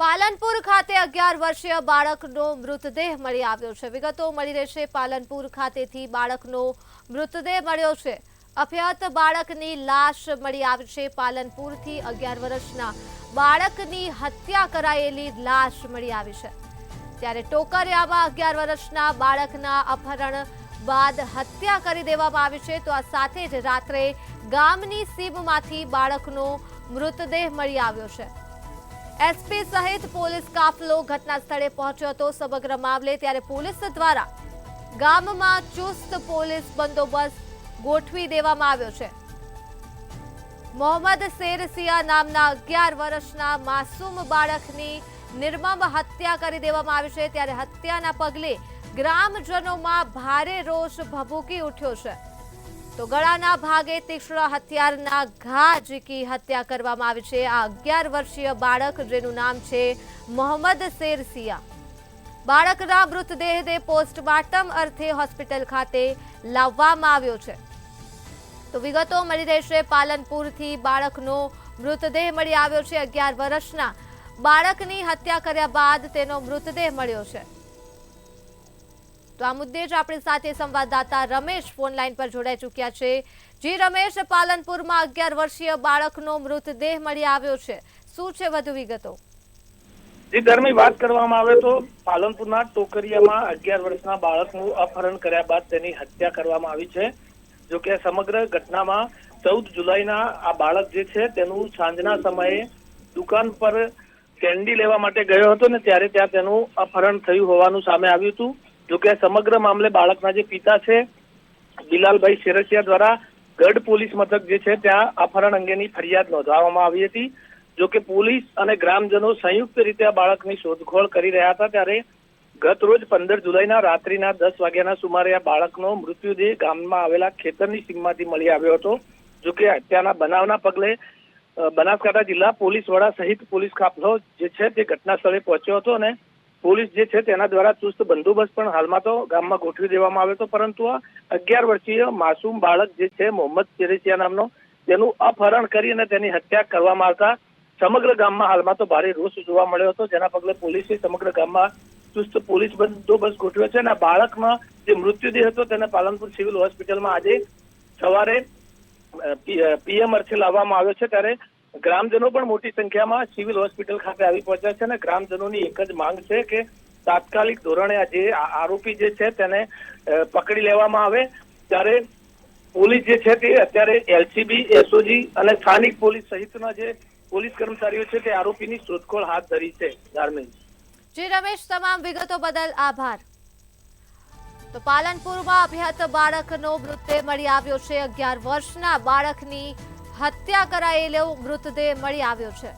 પાલનપુર ખાતે 11 વર્ષીય બાળકનો મૃતદેહ મળી આવ્યો છે। વિગતો મળી રહેશે। પાલનપુર ખાતેથી બાળકનો મૃતદેહ મળ્યો છે। અભ્યત બાળકની લાશ મળી આવી છે। પાલનપુરથી 11 વર્ષના બાળકની હત્યા કરાયેલી લાશ મળી આવી છે। ત્યારે ટોકરિયામાં 11 વર્ષના બાળકના અપહરણ બાદ હત્યા કરી દેવામાં આવી છે। તો આ સાથે જ રાત્રે ગામની સીમમાંથી બાળકનો મૃતદેહ મળી આવ્યો છે। एसपी सहित पुलिस काफलो घटना स्थले पहुंच्यो तो समग्र मामले त्यारे पुलिस द्वारा गाममां चुस्त पुलिस बंदोबस्त गोठवी देवामां आव्यो छे। मोहम्मद शेरसिया नामना 11 वर्षना मासूम बाळकनी निर्मम हत्या करी देवामां आवी छे। त्यारे हत्याना पगले ग्रामजनोमां भारे रोष भभूकी उठ्यो छे। तो गळाना भागे तीक्ष्ण हथियाરના ઘા ઝીકી હત્યા કરવામાં આવી છે। આ 11 વર્ષીય બાળક જેનું નામ છે મોહમ્મદ શેરસિયા। બાળકના મૃતદેહને પોસ્ટમોર્ટમ અર્થે હોસ્પિટલ ખાતે લાવવામાં આવ્યો છે। તો વિગતો મળી રહેશે। પાલનપુરથી બાળકનો મૃતદેહ મળી આવ્યો છે। 11 વર્ષના બાળકની હત્યા કર્યા બાદ તેનો મૃતદેહ મળ્યો છે। तो आ मुद्दे ज अपनी साथे संवाददाता रमेश फोन लाइन पर जोड़ाई चुक्या छे। जी रमेश, पालनपुर में 11 वर्षीय बाळकनो मृतदेह मळी आव्यो छे, शुं छे वधु विगतो? जी धर्मी बात करवामां आवे तो पालनपुरना टोकरियामां 11 वर्षना बाळकनुं अपहरण कर्या बाद तेनी हत्या करवामां आवी छे। जो के समग्र घटनामां 14 जुलाईना आ बाळक जे छे तेनुं सांजना समये दुकान पर केन्डी लेवा माटे गयो हतो ने त्यारे त्यां तेनुं अपहरण थयुं होवानुं सामे आव्युं हतुं। जो कि समग्र मामले बाळकना जे पिता छे बिलालभाई शेरसिया द्वारा गढ़ पोलीस मथक जे छे त्यां अपहरण अंगेनी फरियाद नोंधाववामां आवी हती। जो कि पोलीस अने ग्रामजनो संयुक्त रीते आ बाळकनी शोधखोळ करी रह्या हता त्यारे गत रोज 15 जुलाईना रात्रिना 10 वाग्याना सुमारे आ बाळकनो मृत्युदेह गाममां आवेला खेतरनी सीममांथी मळी આવ્યો હતો। जो कि हत्याना बनावना पगले बनासकांठा जिल्ला पोलीस वड़ा सहित पोलीस काफलो जे छे ते घटना स्थळे पहोंच्यो હતો અને પોલીસ જે છે તેના દ્વારા ચુસ્ત બંદોબસ્ત પણ હાલમાં તો ગામમાં ગોઠવી દેવામાં આવ્યો હતો। પરંતુ આ 11 વર્ષીય માસૂમ બાળક જે છે મોહમ્મદ શેરસિયા નામનો તેનું અપહરણ કરી અને તેની હત્યા કરવામાં આવતા સમગ્ર ગામમાં હાલમાં તો ભારે રોષ જોવા મળ્યો હતો। જેના પગલે પોલીસે સમગ્ર ગામમાં ચુસ્ત પોલીસ બંદોબસ્ત ગોઠવ્યો છે અને બાળકનો જે મૃત્યુદેહ હતો તેને પાલનપુર સિવિલ હોસ્પિટલમાં આજે સવારે પીએમ અર્થે લાવવામાં આવ્યો છે। ત્યારે ग्रामजनों पण मोटी संख्या में सिविल होस्पिटल खाते आवी पहोंच्या छे। ग्रामजनों की एक ज मांग है कि तात्कालिक धोरणे जे आरोपी जे छे तेने पकड़ी लेवामां आवे। त्यारे पोलीस जे छे ते अत्यारे एलसीबी एसओजी अने स्थानिक पोलीस सहितना जे पोलीस कर्मचारीओ छे ते आरोपीनी शोधखोळ हाथ धरी छे। धार्मिक जी रमेश, तमाम विगतो बदल आभार। तो पालनपुर में अभ्यत बाळकनो मृतदेह मळी आव्यो छे। 11 वर्षना बाळकनी हत्या करायेलो मृतदेह मळी आव्यो छे।